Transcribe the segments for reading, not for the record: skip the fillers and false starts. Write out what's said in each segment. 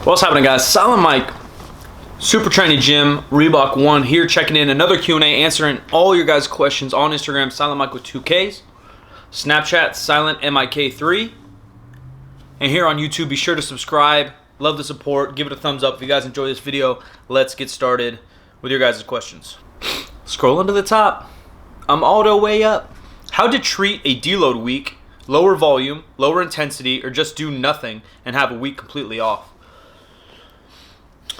What's happening, guys? Silent Mike, Super Training Gym, Reebok 1 here, checking in another Q&A, answering all your guys' questions on Instagram, Silent Mike with 2 Ks, Snapchat, silentmike3, and here on YouTube. Be sure to subscribe. Love the support. Give it a thumbs up if you guys enjoy this video. Let's get started with your guys' questions. Scrolling to the top. I'm all the way up. How to treat a deload week, lower volume, lower intensity, or just do nothing and have a week completely off.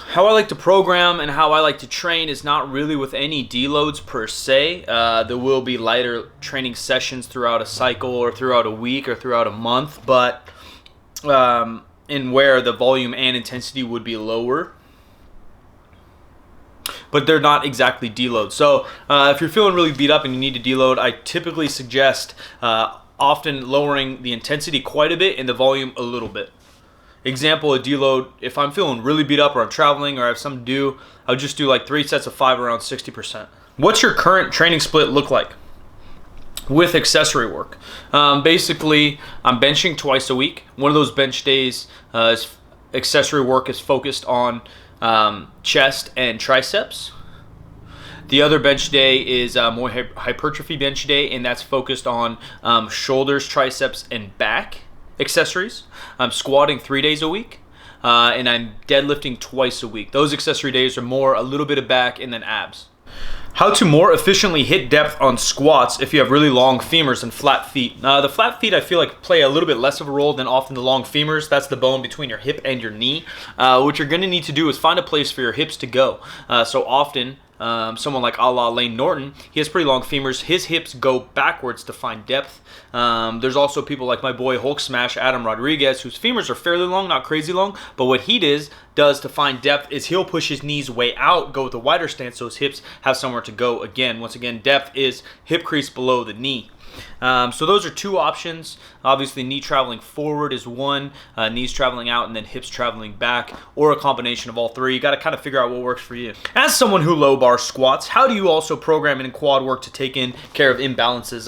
How I like to program and how I like to train is not really with any deloads per se. There will be lighter training sessions throughout a cycle or throughout a week or throughout a month, but in where the volume and intensity would be lower. But they're not exactly deloads. So if you're feeling really beat up and you need to deload, I typically suggest often lowering the intensity quite a bit and the volume a little bit. Example, a deload, if I'm feeling really beat up or I'm traveling or I have something to do, I'll just do like 3 sets of 5 around 60%. What's your current training split look like with accessory work? Basically, I'm benching twice a week. One of those bench days, accessory work is focused on chest and triceps. The other bench day is more hypertrophy bench day, and that's focused on shoulders, triceps, and back accessories. I'm squatting 3 days a week, and I'm deadlifting twice a week. Those accessory days are more a little bit of back and then abs. How to more efficiently hit depth on squats if you have really long femurs and flat feet. The flat feet I feel like play a little bit less of a role than often the long femurs. That's the bone between your hip and your knee. What you're going to need to do is find a place for your hips to go. So often, someone like a la Lane Norton, he has pretty long femurs. His hips go backwards to find depth. There's also people like my boy Hulk Smash, Adam Rodriguez, whose femurs are fairly long, not crazy long, but what he does to find depth is he'll push his knees way out, go with a wider stance so his hips have somewhere to go again. Once again, depth is hip crease below the knee. So those are 2 options. Obviously, knee traveling forward is one, knees traveling out, and then hips traveling back, or a combination of all 3. You got to kind of figure out what works for you. As someone who low bar squats, how do you also program in quad work to take in care of imbalances?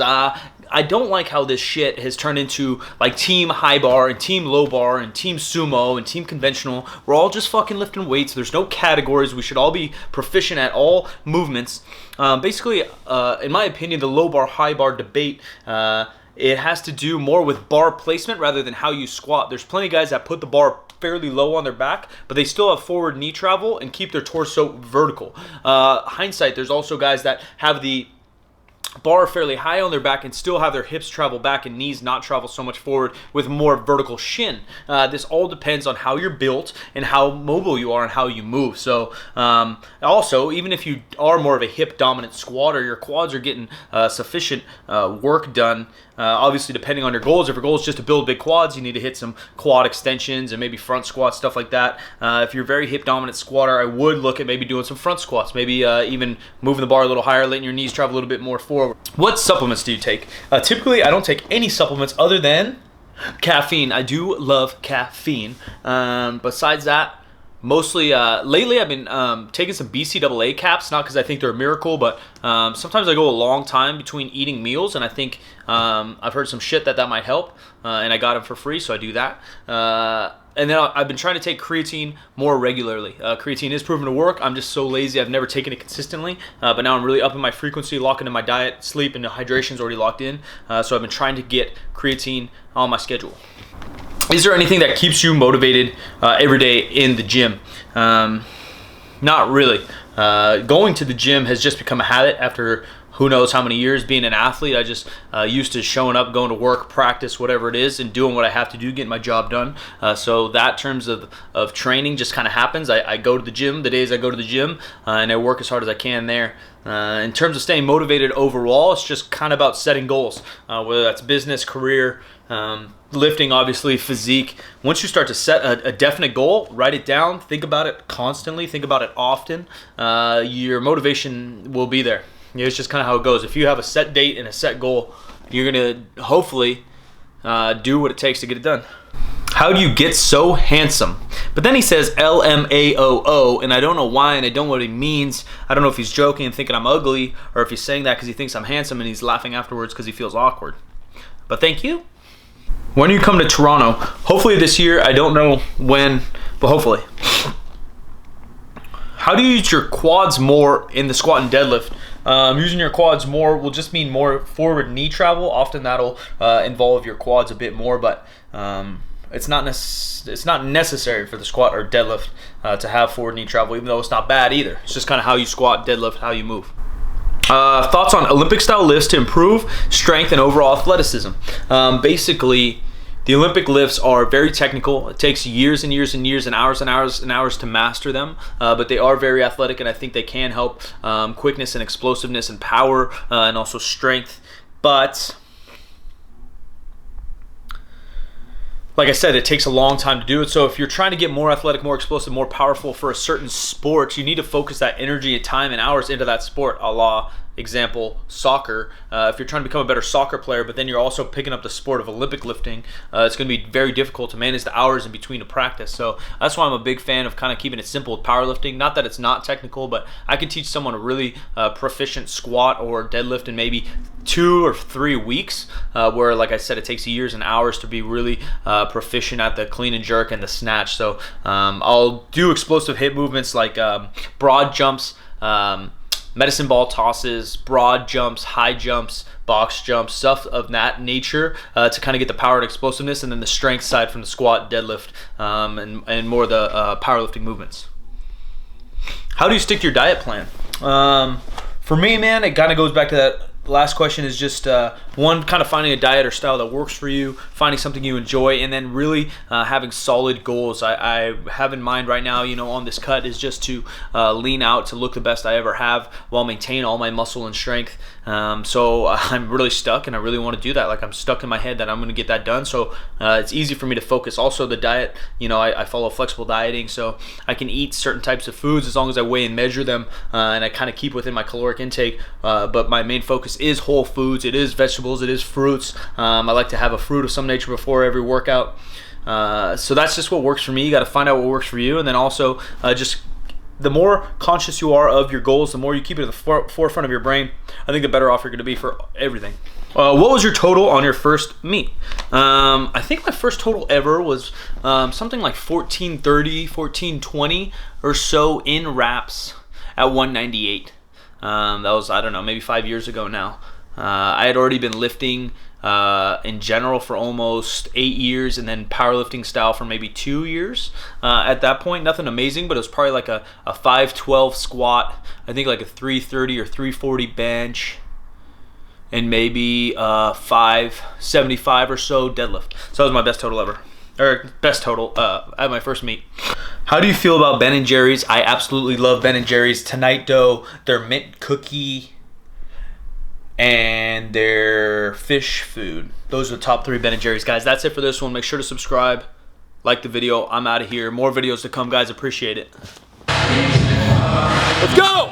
I don't like how this shit has turned into like team high bar and team low bar and team sumo and team conventional. We're all just fucking lifting weights. There's no categories. We should all be proficient at all movements. Basically, in my opinion, the low bar, high bar debate, it has to do more with bar placement rather than how you squat. There's plenty of guys that put the bar fairly low on their back, but they still have forward knee travel and keep their torso vertical. Hindsight, there's also guys that have the bar fairly high on their back and still have their hips travel back and knees not travel so much forward with more vertical shin. This all depends on how you're built and how mobile you are and how you move. So also, even if you are more of a hip dominant squatter, your quads are getting sufficient work done. Obviously, depending on your goals. If your goal is just to build big quads, you need to hit some quad extensions and maybe front squats, stuff like that. If you're a very hip dominant squatter, I would look at maybe doing some front squats, maybe even moving the bar a little higher, letting your knees travel a little bit more forward. What supplements do you take? Typically, I don't take any supplements other than caffeine. I do love caffeine. Besides that, mostly lately I've been taking some BCAA caps, not because I think they're a miracle, but sometimes I go a long time between eating meals, and I think I've heard some shit that might help, and I got them for free, so I do that. And then I've been trying to take creatine more regularly. Creatine is proven to work. I'm just so lazy. I've never taken it consistently, but now I'm really upping my frequency, locking in my diet, sleep, and the hydration's already locked in. So I've been trying to get creatine on my schedule. Is there anything that keeps you motivated every day in the gym? Not really. Going to the gym has just become a habit after who knows how many years being an athlete. I just used to showing up, going to work, practice, whatever it is, and doing what I have to do, getting my job done. So that terms of training just kind of happens. I go to the gym the days I go to the gym, and I work as hard as I can there. In terms of staying motivated overall, it's just kind of about setting goals, whether that's business, career, lifting, obviously, physique. Once you start to set a definite goal, write it down, think about it constantly, think about it often, your motivation will be there. It's just kind of how it goes. If you have a set date and a set goal, you're going to hopefully do what it takes to get it done. How do you get so handsome? But then he says LMAOO, and I don't know why, and I don't know what he means. I don't know if he's joking and thinking I'm ugly, or if he's saying that because he thinks I'm handsome and he's laughing afterwards because he feels awkward. But thank you. When you come to Toronto, hopefully this year, I don't know when but hopefully. How do you use your quads more in the squat and deadlift? Using your quads more will just mean more forward knee travel. Often that'll involve your quads a bit more, but it's not necessary for the squat or deadlift to have forward knee travel, even though it's not bad either. It's just kind of how you squat, deadlift, how you move. Thoughts on Olympic style lifts to improve strength and overall athleticism. Basically, the Olympic lifts are very technical. It takes years and years and years and hours and hours and hours to master them, but they are very athletic, and I think they can help quickness and explosiveness and power and also strength. But like I said, it takes a long time to do it. So if you're trying to get more athletic, more explosive, more powerful for a certain sport, you need to focus that energy and time and hours into that sport, a la example, soccer. If you're trying to become a better soccer player, but then you're also picking up the sport of Olympic lifting, it's going to be very difficult to manage the hours in between to practice. So that's why I'm a big fan of kind of keeping it simple with powerlifting. Not that it's not technical, but I can teach someone a really proficient squat or deadlift in maybe 2 or 3 weeks, where, like I said, it takes years and hours to be really proficient at the clean and jerk and the snatch. So I'll do explosive hip movements like broad jumps, medicine ball tosses, broad jumps, high jumps, box jumps, stuff of that nature to kind of get the power and explosiveness, and then the strength side from the squat, deadlift, and more of the powerlifting movements. How do you stick to your diet plan? For me, man, it kind of goes back to that last question, is just one, kind of finding a diet or style that works for you, finding something you enjoy, and then really having solid goals. I have in mind right now, on this cut, is just to lean out to look the best I ever have while maintain all my muscle and strength. So I'm really stuck, and I really want to do that. Like, I'm stuck in my head that I'm going to get that done. So it's easy for me to focus. Also, the diet, I follow flexible dieting, so I can eat certain types of foods as long as I weigh and measure them, and I kind of keep within my caloric intake. But my main focus is whole foods. It is vegetables. It is fruits. I like to have a fruit of some nature before every workout. So that's just what works for me. You got to find out what works for you, and then also just the more conscious you are of your goals, the more you keep it at the forefront of your brain, I think the better off you're going to be for everything. What was your total on your first meet? I think my first total ever was something like 1430, 1420 or so in reps at 198. That was, I don't know, maybe 5 years ago now. I had already been lifting in general for almost 8 years, and then powerlifting style for maybe 2 years. At that point, nothing amazing, but it was probably like a 512 squat, I think like a 330 or 340 bench, and maybe 575 or so deadlift. So that was my best total ever, or best total at my first meet. How do you feel about Ben & Jerry's? I absolutely love Ben & Jerry's Tonight Dough, their mint cookie, and their fish food. Those are the top 3 Ben & Jerry's, guys. That's it for this one. Make sure to subscribe, like the video. I'm out of here. More videos to come, guys. Appreciate it. Let's go!